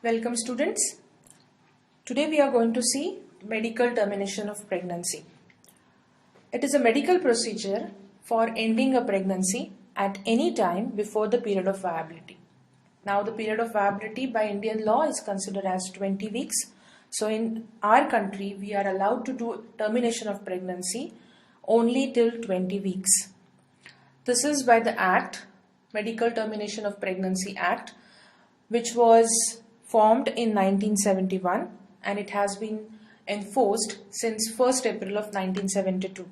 Welcome students. Today we are going to see medical termination of pregnancy. It is a medical procedure for ending a pregnancy at any time before the period of viability. Now the period of viability by Indian law is considered as 20 weeks. So in our country we are allowed to do termination of pregnancy only till 20 weeks. This is by the Act, Medical Termination of Pregnancy Act, which was formed in 1971 and it has been enforced since 1st April of 1972.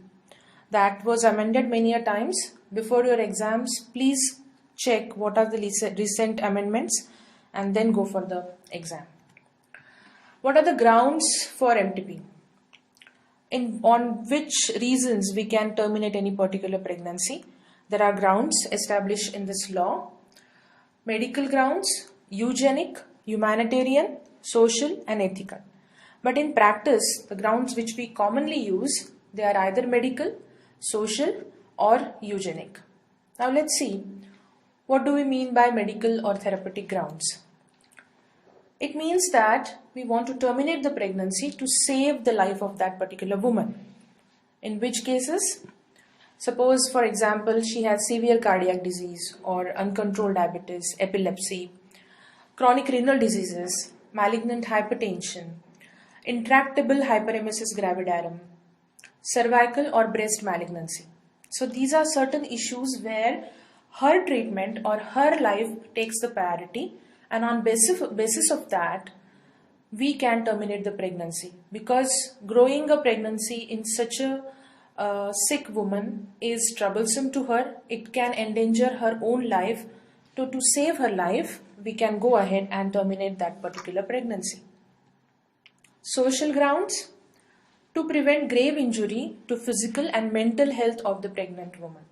The Act was amended many a times. Before your exams, please check what are the recent amendments and then go for the exam. What are the grounds for MTP? On which reasons we can terminate any particular pregnancy? There are grounds established in this law. Medical grounds, eugenic, humanitarian, social and ethical. But in practice, the grounds which we commonly use, they are either medical, social or eugenic. Now let's see, what do we mean by medical or therapeutic grounds? It means that we want to terminate the pregnancy to save the life of that particular woman. In which cases? Suppose, for example, she has severe cardiac disease or uncontrolled diabetes, epilepsy, chronic renal diseases, malignant hypertension, intractable hyperemesis gravidarum, cervical or breast malignancy. So these are certain issues where her treatment or her life takes the priority, and on basis of that, we can terminate the pregnancy, because growing a pregnancy in such a sick woman is troublesome to her. It can endanger her own life. To save her life, we can go ahead and terminate that particular pregnancy. Social grounds, to prevent grave injury to physical and mental health of the pregnant woman.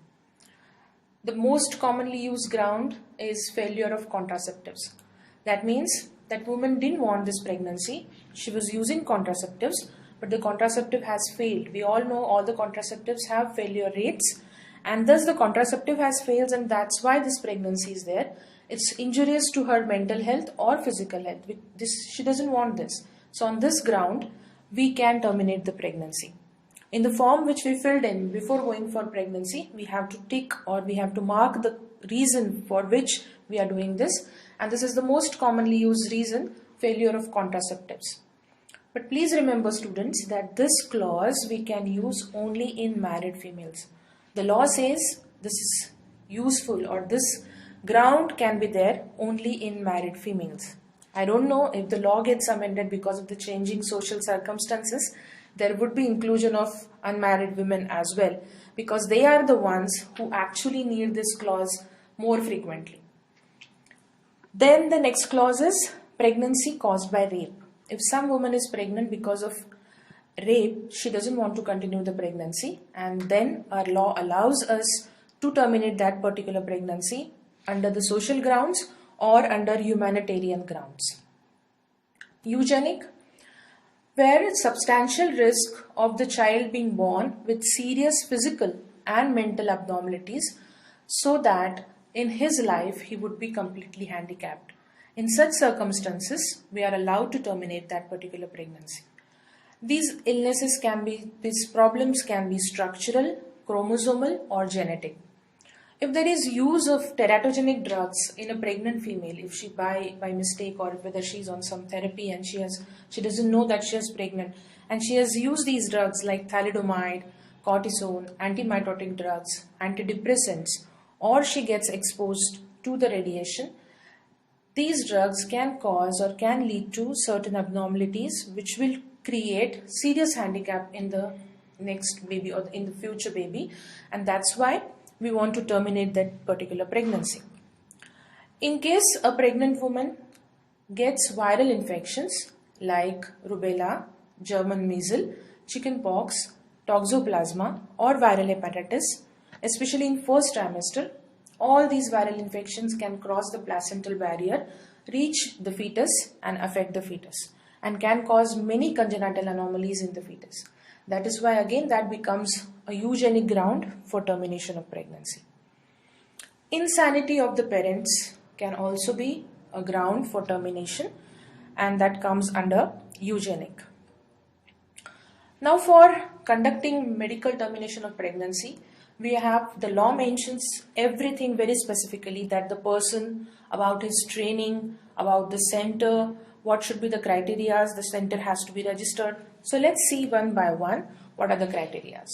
The most commonly used ground is failure of contraceptives. That means that woman didn't want this pregnancy. She was using contraceptives, but the contraceptive has failed. We all know all the contraceptives have failure rates, and thus the contraceptive has failed, and that's why this pregnancy is there. It's injurious to her mental health or physical health. She doesn't want this. So on this ground, we can terminate the pregnancy. In the form which we filled in before going for pregnancy, we have to tick or we have to mark the reason for which we are doing this. And this is the most commonly used reason, failure of contraceptives. But please remember students that this clause we can use only in married females. The law says this is useful or this ground can be there only in married females. I don't know if the law gets amended because of the changing social circumstances. There would be inclusion of unmarried women as well, because they are the ones who actually need this clause more frequently. Then the next clause is pregnancy caused by rape. If some woman is pregnant because of rape, she doesn't want to continue the pregnancy, and then our law allows us to terminate that particular pregnancy under the social grounds or under humanitarian grounds. Eugenic, where substantial risk of the child being born with serious physical and mental abnormalities, so that in his life he would be completely handicapped. In such circumstances, we are allowed to terminate that particular pregnancy. These problems can be structural, chromosomal or genetic. If there is use of teratogenic drugs in a pregnant female, if she by mistake or whether she is on some therapy and she doesn't know that she is pregnant, and she has used these drugs like thalidomide, cortisone, antimitotic drugs, antidepressants, or she gets exposed to the radiation, these drugs can cause or can lead to certain abnormalities which will create serious handicap in the next baby or in the future baby, and that's why we want to terminate that particular pregnancy. In case a pregnant woman gets viral infections like rubella, German measles, chickenpox, toxoplasma or viral hepatitis, especially in first trimester, all these viral infections can cross the placental barrier, reach the fetus and affect the fetus, and can cause many congenital anomalies in the fetus. That is why again that becomes a eugenic ground for termination of pregnancy. Insanity of the parents can also be a ground for termination. and that comes under eugenic. Now for conducting medical termination of pregnancy, we have the law mentions everything very specifically, that the person, about his training, about the center, what should be the criteria, the center has to be registered. So let's see one by one what are the criteria.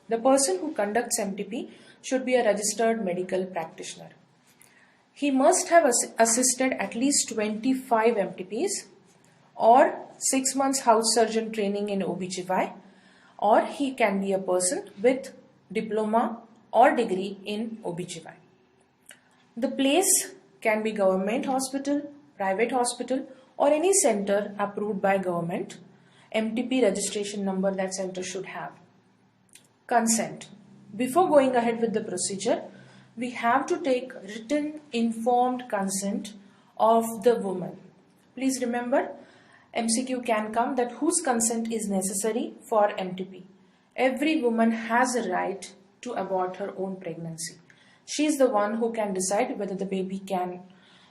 The person who conducts MTP should be a registered medical practitioner. He must have assisted at least 25 MTPs or 6 months house surgeon training in OBGY, or he can be a person with diploma or degree in OBGY. The place can be government hospital, private hospital, or any center approved by government. MTP registration number that center should have. Consent. Before going ahead with the procedure, we have to take written informed consent of the woman. Please remember, MCQ can come that whose consent is necessary for MTP. Every woman has a right to abort her own pregnancy. She is the one who can decide whether the baby can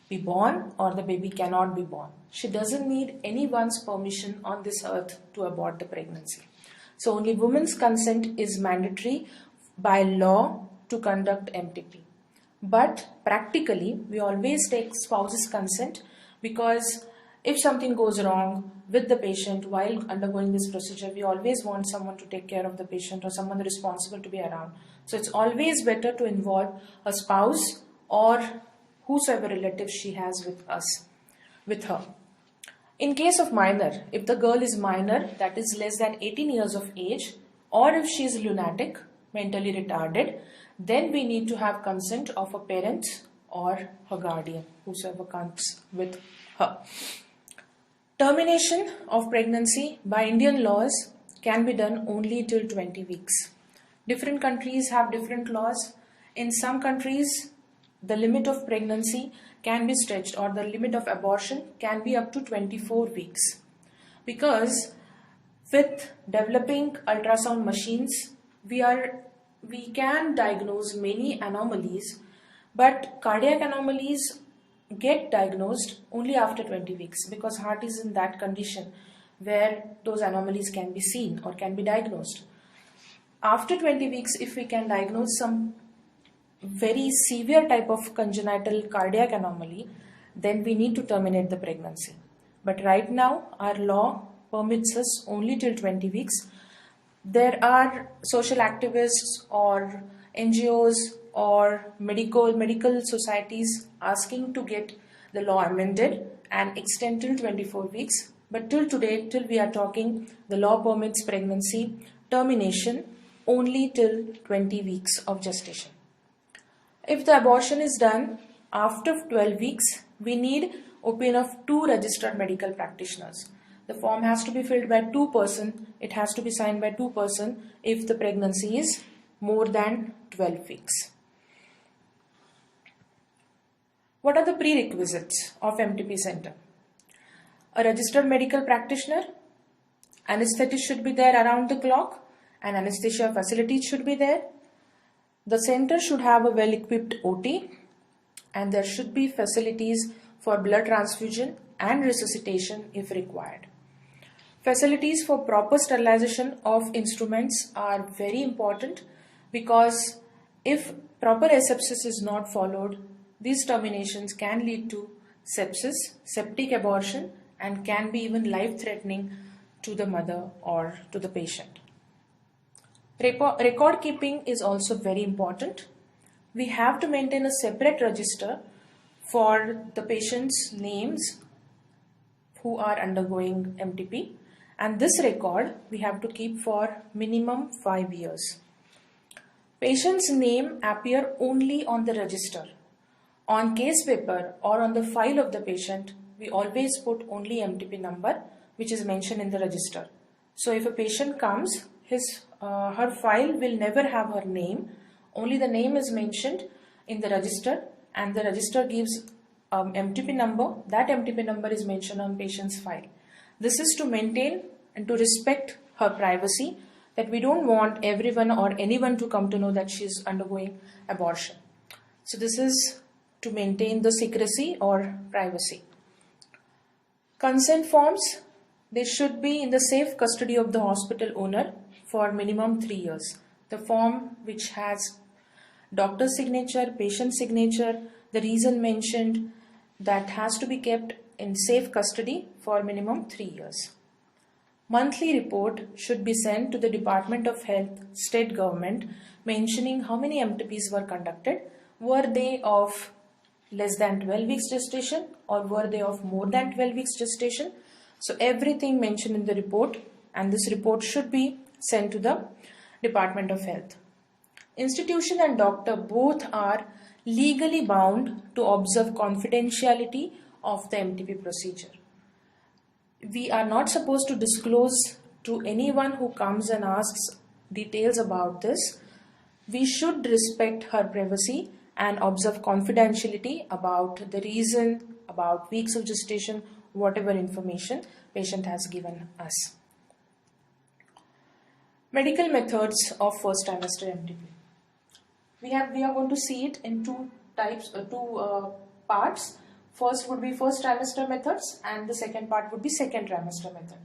be born or the baby cannot be born. She doesn't need anyone's permission on this earth to abort the pregnancy. So only woman's consent is mandatory by law to conduct MTP. But practically, we always take spouse's consent, because if something goes wrong with the patient while undergoing this procedure, we always want someone to take care of the patient or someone responsible to be around. So it's always better to involve a spouse or whosoever relative she has with her. In case of minor, if the girl is minor, that is less than 18 years of age, or if she is lunatic, mentally retarded, then we need to have consent of a parent or her guardian, whosoever comes with her. Termination of pregnancy by Indian laws can be done only till 20 weeks. Different countries have different laws. In some countries, the limit of pregnancy can be stretched, or the limit of abortion can be up to 24 weeks. Because with developing ultrasound machines, we can diagnose many anomalies, but cardiac anomalies get diagnosed only after 20 weeks, because heart is in that condition where those anomalies can be seen or can be diagnosed. After 20 weeks, if we can diagnose some very severe type of congenital cardiac anomaly, then we need to terminate the pregnancy. But right now, our law permits us only till 20 weeks. There are social activists or NGOs or medical societies asking to get the law amended and extend till 24 weeks. But till today, till we are talking, the law permits pregnancy termination only till 20 weeks of gestation. If the abortion is done after 12 weeks, we need opinion of 2 registered medical practitioners. The form has to be filled by 2 persons. It has to be signed by 2 persons if the pregnancy is more than 12 weeks. What are the prerequisites of MTP center? A registered medical practitioner, anesthetist should be there around the clock, and anesthesia facilities should be there. The center should have a well-equipped OT, and there should be facilities for blood transfusion and resuscitation if required. Facilities for proper sterilization of instruments are very important, because if proper asepsis is not followed, these terminations can lead to sepsis, septic abortion, and can be even life-threatening to the mother or to the patient. Record keeping is also very important. We have to maintain a separate register for the patient's names who are undergoing MTP, and this record we have to keep for minimum 5 years. Patient's name appear only on the register. On case paper or on the file of the patient, we always put only MTP number, which is mentioned in the register. So if a patient comes, her file will never have her name. Only the name is mentioned in the register, and the register gives MTP number. That MTP number is mentioned on patient's file. This is to maintain and to respect her privacy, that we don't want everyone or anyone to come to know that she is undergoing abortion. So this is to maintain the secrecy or privacy. Consent forms, they should be in the safe custody of the hospital owner for minimum 3 years. The form which has doctor's signature, patient signature, the reason mentioned, that has to be kept in safe custody for minimum 3 years. Monthly report should be sent to the Department of Health, state government, mentioning how many MTPs were conducted. Were they of less than 12 weeks gestation or were they of more than 12 weeks gestation? So everything mentioned in the report, and this report should be sent to the Department of Health. Institution and doctor both are legally bound to observe confidentiality of the MTP procedure. We are not supposed to disclose to anyone who comes and asks details about this. We should respect her privacy and observe confidentiality about the reason, about weeks of gestation, whatever information patient has given us. Medical methods of first trimester MTP. We are going to see it in two parts. First would be first trimester methods and the second part would be second trimester method.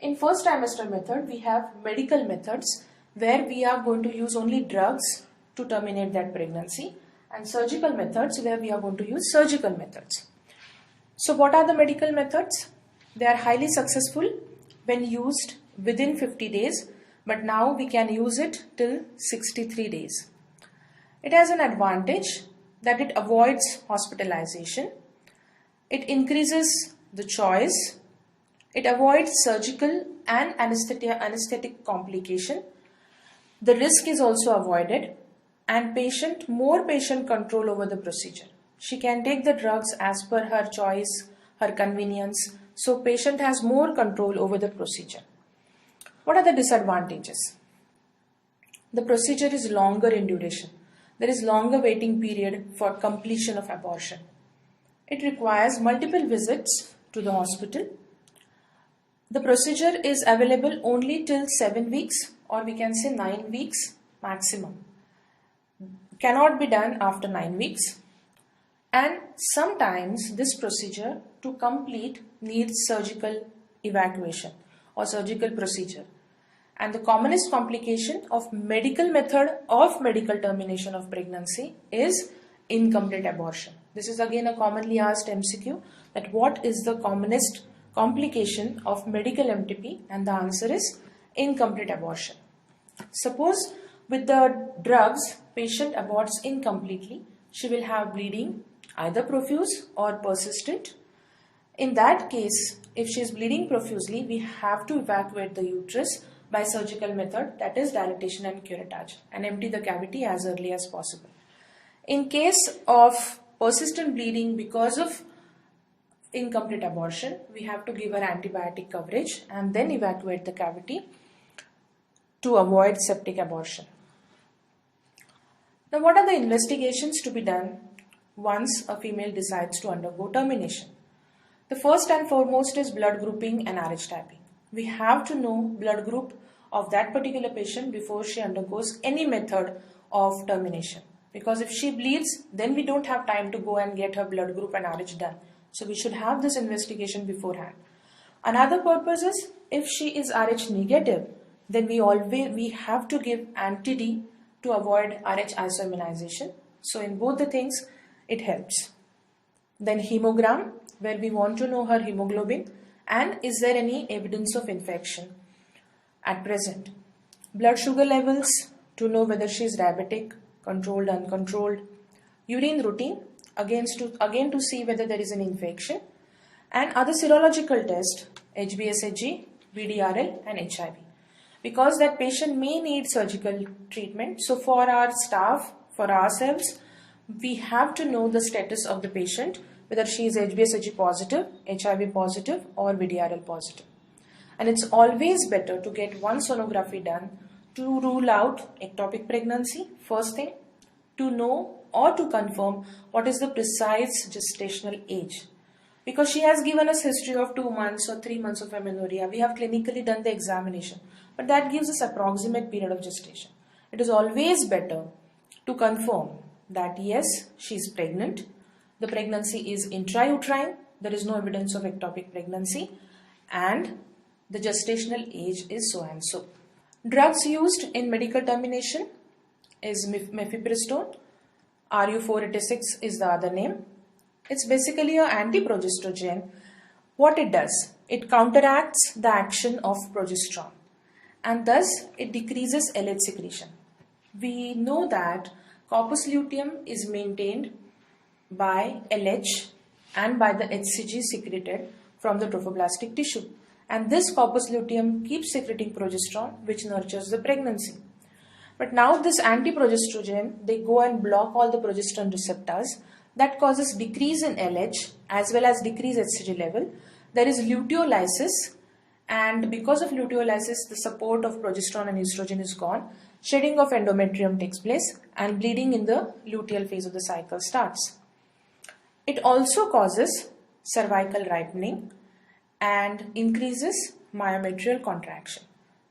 In first trimester method, we have medical methods where we are going to use only drugs to terminate that pregnancy, and surgical methods where we are going to use surgical methods. So what are the medical methods? They are highly successful when used within 50 days, but now we can use it till 63 days. It has an advantage that it avoids hospitalization, it increases the choice, it avoids surgical and anesthetic complication, the risk is also avoided, and more patient control over the procedure. She can take the drugs as per her choice, her convenience, so patient has more control over the procedure. What are the disadvantages? The procedure is longer in duration. There is longer waiting period for completion of abortion. It requires multiple visits to the hospital. The procedure is available only till 7 weeks, or we can say 9 weeks maximum. Cannot be done after 9 weeks. And sometimes this procedure to complete needs surgical evacuation or surgical procedure. And the commonest complication of medical method of medical termination of pregnancy is incomplete abortion. This is again a commonly asked MCQ, that what is the commonest complication of medical MTP, and the answer is incomplete abortion. Suppose with the drugs patient aborts incompletely, she will have bleeding, either profuse or persistent. In that case, if she is bleeding profusely, we have to evacuate the uterus by surgical method, that is dilatation and curettage, and empty the cavity as early as possible. In case of persistent bleeding because of incomplete abortion, we have to give her antibiotic coverage and then evacuate the cavity to avoid septic abortion. Now, what are the investigations to be done once a female decides to undergo termination? The first and foremost is blood grouping and RH typing. We have to know blood group of that particular patient before she undergoes any method of termination. Because if she bleeds, then we don't have time to go and get her blood group and RH done. So we should have this investigation beforehand. Another purpose is if she is RH negative, then we have to give anti-D to avoid RH isoimmunization. So in both the things, it helps. Then hemogram, where we want to know her hemoglobin and is there any evidence of infection at present. Blood sugar levels to know whether she is diabetic, controlled, uncontrolled. Urine routine, again to see whether there is an infection. And other serological tests, HbSAg, VDRL and HIV. Because that patient may need surgical treatment. So for our staff, for ourselves, we have to know the status of the patient, whether she is HbSAg positive, HIV positive or VDRL positive. And it's always better to get one sonography done to rule out ectopic pregnancy, first thing, to know or to confirm what is the precise gestational age. Because she has given us history of 2 months or 3 months of amenorrhea, we have clinically done the examination, but that gives us approximate period of gestation. It is always better to confirm that yes, she is pregnant, the pregnancy is intrauterine, there is no evidence of ectopic pregnancy, and the gestational age is so and so. Drugs used in medical termination is mifepristone. RU486 is the other name. It's basically an anti-progestogen. What it does, it counteracts the action of progesterone, and thus it decreases LH secretion. We know that corpus luteum is maintained by LH and by the HCG secreted from the trophoblastic tissue, and this corpus luteum keeps secreting progesterone, which nurtures the pregnancy. But now this anti-progestogen, they go and block all the progesterone receptors. That causes decrease in LH as well as decrease HCG level. There is luteolysis, and because of luteolysis, the support of progesterone and estrogen is gone. Shedding of endometrium takes place and bleeding in the luteal phase of the cycle starts. It also causes cervical ripening and increases myometrial contraction.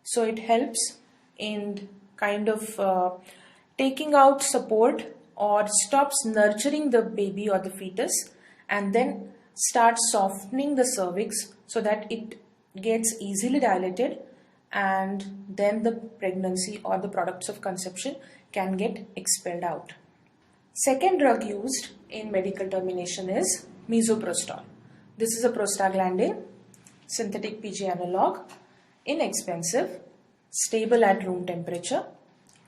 So it helps in kind of taking out support or stops nurturing the baby or the fetus, and then starts softening the cervix so that it gets easily dilated, and then the pregnancy or the products of conception can get expelled out. Second drug used in medical termination is misoprostol. This is a prostaglandin, synthetic PG analog, inexpensive, stable at room temperature,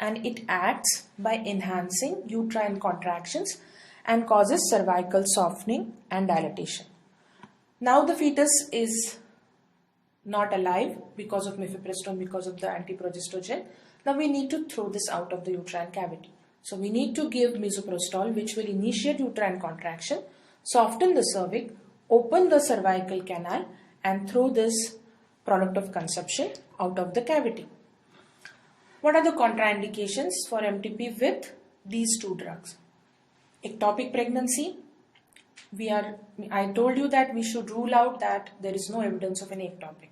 and it acts by enhancing uterine contractions and causes cervical softening and dilatation. Now the fetus is not alive because of mifepristone, because of the antiprogestogen. Now we need to throw this out of the uterine cavity. So we need to give misoprostol, which will initiate uterine contraction, soften the cervix, open the cervical canal, and throw this product of conception out of the cavity. What are the contraindications for MTP with these two drugs? Ectopic pregnancy. I told you that we should rule out that there is no evidence of any ectopic.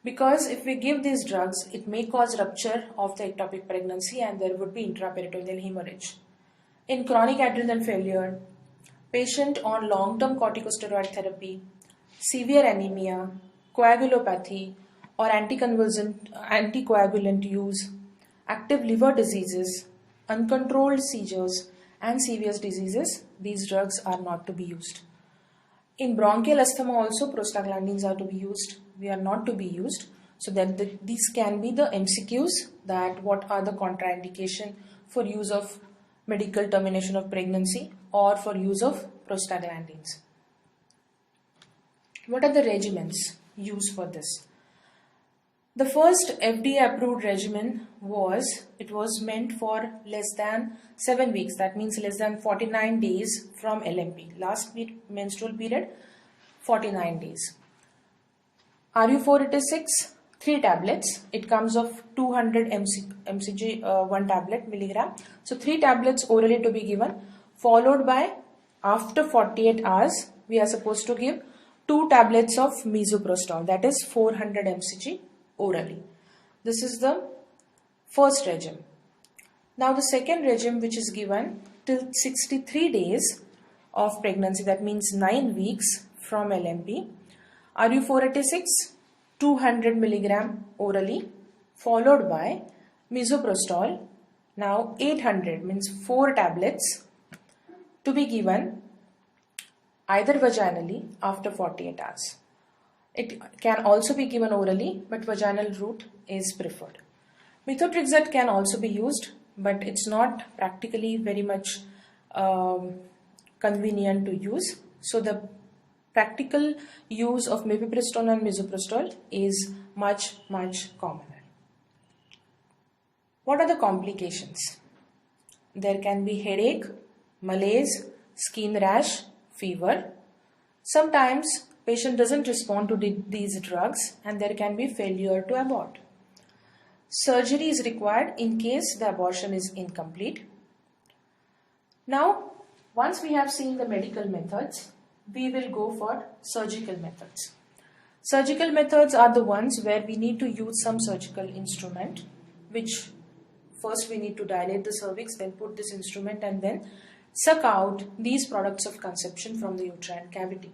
Because if we give these drugs, it may cause rupture of the ectopic pregnancy and there would be intraperitoneal hemorrhage. In chronic adrenal failure, patient on long-term corticosteroid therapy, severe anemia, coagulopathy, or anticoagulant use, active liver diseases, uncontrolled seizures, and serious diseases, these drugs are not to be used. In bronchial asthma also, prostaglandins are to be used. We are not to be used. So that these can be the MCQs, that what are the contraindication for use of medical termination of pregnancy or for use of prostaglandins. What are the regimens used for this? The first FDA approved regimen was meant for less than 7 weeks. That means less than 49 days from LMP. Last menstrual period, 49 days. RU486, 3 tablets. It comes of 200 mcg 1 tablet milligram. So 3 tablets orally to be given, followed by after 48 hours we are supposed to give 2 tablets of misoprostol, that is 400 mcg orally. This is the first regime. Now the second regime, which is given till 63 days of pregnancy, that means 9 weeks from LMP. RU486, 200 milligram orally, followed by misoprostol, now 800, means 4 tablets to be given either vaginally after 48 hours. It can also be given orally, but vaginal route is preferred. Methotrexate can also be used, but it's not practically very much convenient to use. So the practical use of mifepristone and misoprostol is much commoner. What are the complications? There can be headache, malaise, skin rash, fever. Sometimes patient doesn't respond to these drugs and there can be failure to abort. Surgery is required in case the abortion is incomplete. Now, once we have seen the medical methods, we will go for surgical methods. Surgical methods are the ones where we need to use some surgical instrument, which first we need to dilate the cervix, then put this instrument and then suck out these products of conception from the uterine cavity.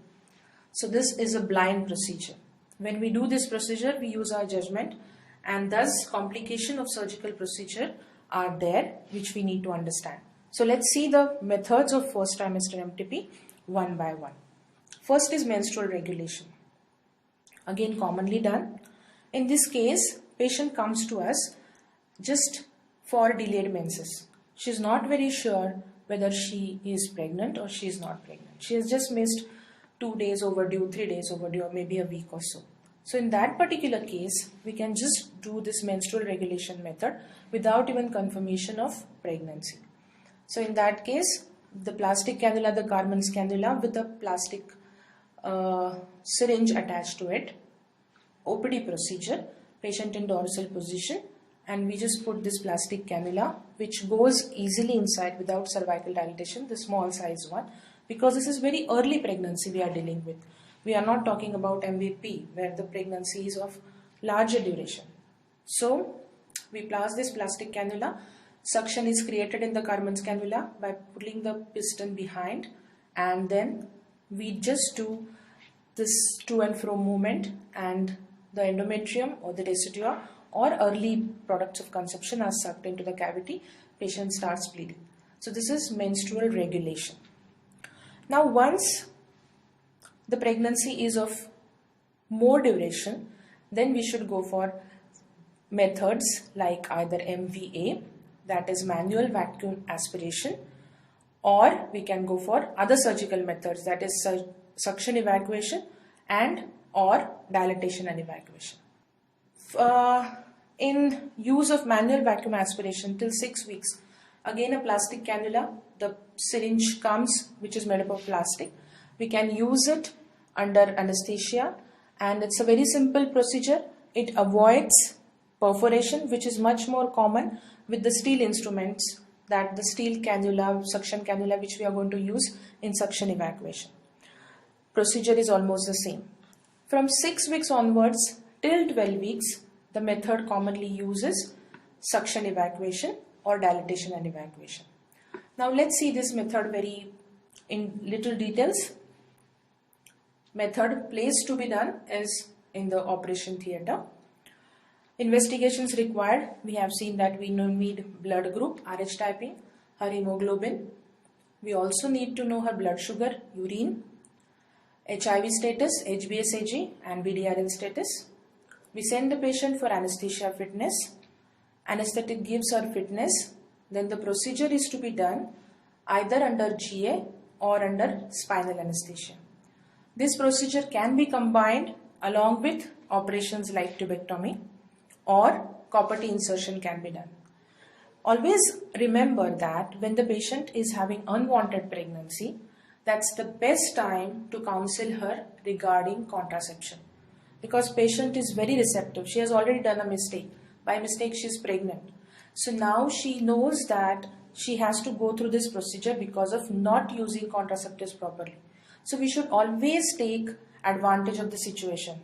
So this is a blind procedure. When we do this procedure, we use our judgment, and thus complication of surgical procedure are there which we need to understand. So let's see the methods of first trimester MTP one by one. First is menstrual regulation. Again, commonly done. In this case, patient comes to us just for delayed menses. She is not very sure whether she is pregnant or she is not pregnant. She has just missed 2 days overdue, 3 days overdue, or maybe a week or so. So in that particular case, we can just do this menstrual regulation method without even confirmation of pregnancy. So in that case, the plastic cannula, the Carmen's cannula with a plastic syringe attached to it, OPD procedure, patient in dorsal position, and we just put this plastic cannula which goes easily inside without cervical dilatation, the small size one, because this is very early pregnancy we are dealing with. We are not talking about MVP where the pregnancy is of larger duration. So we place this plastic cannula. Suction is created in the Carmen's cannula by pulling the piston behind, and then we just do this to and fro movement, and the endometrium or the residua or early products of conception are sucked into the cavity. Patient starts bleeding. So this is menstrual regulation. Now once the pregnancy is of more duration, then we should go for methods like either MVA, that is manual vacuum aspiration, or we can go for other surgical methods, that is suction evacuation and or dilatation and evacuation. In use of manual vacuum aspiration till 6 weeks, again a plastic cannula, the syringe comes which is made up of plastic. We can use it under anesthesia, and it's a very simple procedure. It avoids perforation, which is much more common with the steel instruments, that the steel cannula, suction cannula, which we are going to use in suction evacuation. Procedure is almost the same. From 6 weeks onwards till 12 weeks, the method commonly uses suction evacuation or dilatation and evacuation. Now let's see this method very in little details. Method place to be done is in the operation theatre. Investigations required. We have seen that we need blood group, RH typing, her hemoglobin. We also need to know her blood sugar, urine, HIV status, HbSAg and VDRL status. We send the patient for anesthesia fitness. Anesthetic gives her fitness. Then the procedure is to be done either under GA or under spinal anesthesia. This procedure can be combined along with operations like tubectomy, or copper T insertion can be done. Always remember that when the patient is having unwanted pregnancy, that's the best time to counsel her regarding contraception, because patient is very receptive. She has already done a mistake. By mistake she is pregnant. So now she knows that she has to go through this procedure because of not using contraceptives properly. So we should always take advantage of the situation.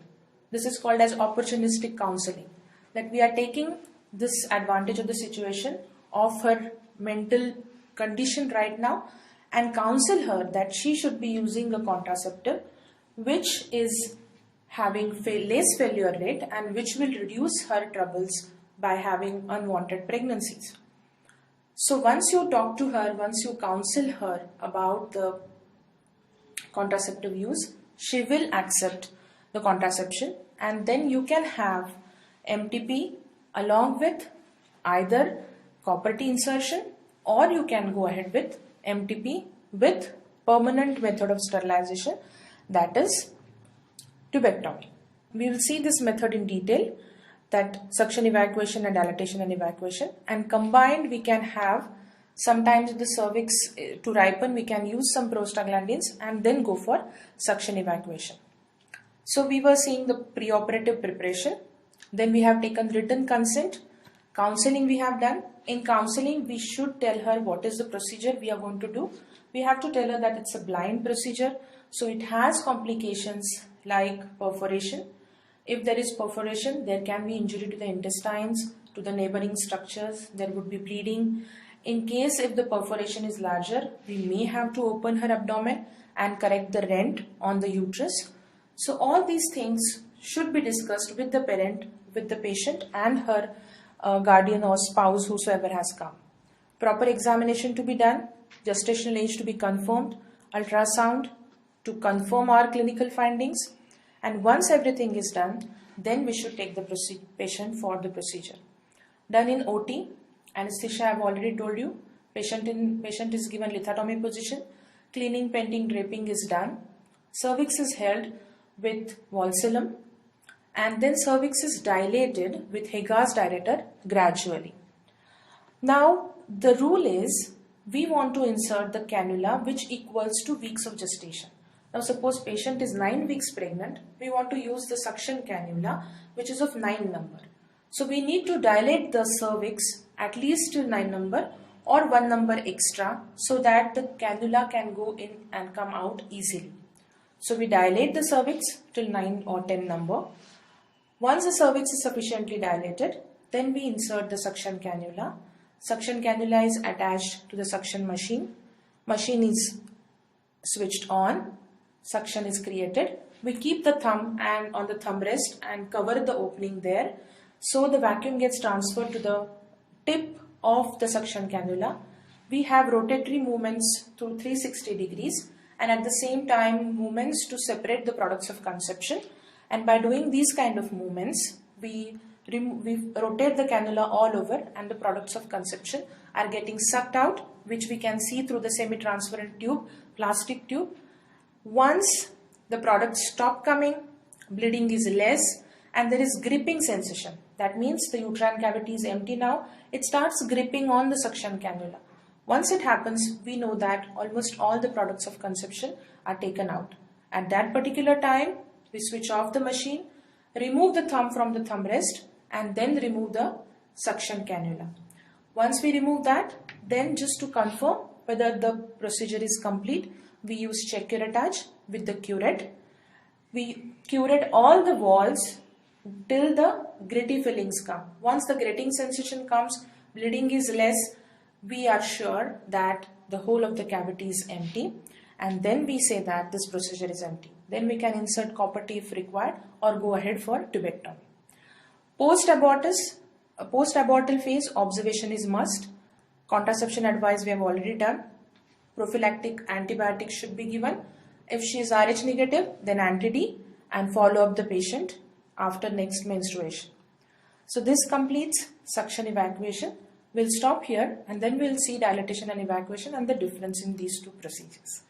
This is called as opportunistic counseling, that we are taking this advantage of the situation of her mental condition right now and counsel her that she should be using a contraceptive which is having less failure rate and which will reduce her troubles by having unwanted pregnancies. So once you talk to her, once you counsel her about the contraceptive use, she will accept the contraception, and then you can have MTP along with either copper T insertion, or you can go ahead with MTP with permanent method of sterilization, that is tubectomy. We will see this method in detail, that suction evacuation and dilatation and evacuation, and combined we can have sometimes the cervix to ripen, we can use some prostaglandins and then go for suction evacuation. So we were seeing the preoperative preparation, then we have taken written consent, counseling we have done. In counseling we should tell her what is the procedure we are going to do. We have to tell her that it's a blind procedure, so it has complications like perforation. If there is perforation, there can be injury to the intestines, to the neighboring structures, there would be bleeding. In case if the perforation is larger, we may have to open her abdomen and correct the rent on the uterus. So all these things should be discussed with the parent, with the patient and her guardian or spouse, whosoever has come. Proper examination to be done, gestational age to be confirmed, ultrasound to confirm our clinical findings, and once everything is done, then we should take the patient for the procedure. Done in OT, anesthesia I have already told you, patient is given lithotomy position, cleaning, painting, draping is done, cervix is held with valsalum, and then cervix is dilated with Hagar's dilator gradually. Now the rule is we want to insert the cannula which equals to weeks of gestation. Now suppose patient is 9 weeks pregnant, we want to use the suction cannula which is of 9 number. So we need to dilate the cervix at least till 9 number or 1 number extra so that the cannula can go in and come out easily. So we dilate the cervix till 9 or 10 number. Once the cervix is sufficiently dilated, then we insert the suction cannula. Suction cannula is attached to the suction machine. Machine is switched on. Suction is created. We keep the thumb and on the thumb rest and cover the opening there. So the vacuum gets transferred to the tip of the suction cannula. We have rotatory movements through 360 degrees and at the same time movements to separate the products of conception. And by doing these kind of movements, we rotate the cannula all over and the products of conception are getting sucked out, which we can see through the semi-transparent tube, plastic tube. Once the products stop coming, bleeding is less and there is gripping sensation. That means the uterine cavity is empty now. It starts gripping on the suction cannula. Once it happens, we know that almost all the products of conception are taken out. At that particular time, we switch off the machine, remove the thumb from the thumb rest and then remove the suction cannula. Once we remove that, then just to confirm whether the procedure is complete, we use check curettage with the curette. We curette all the walls till the gritty fillings come. Once the gritting sensation comes, bleeding is less, we are sure that the whole of the cavity is empty and then we say that this procedure is empty. Then we can insert copper T if required or go ahead for tubectomy. Post-abortal phase, observation is must. Contraception advice we have already done. Prophylactic antibiotics should be given. If she is Rh negative, then anti-D and follow up the patient after next menstruation. So this completes suction evacuation. We'll stop here and then we'll see dilatation and evacuation and the difference in these two procedures.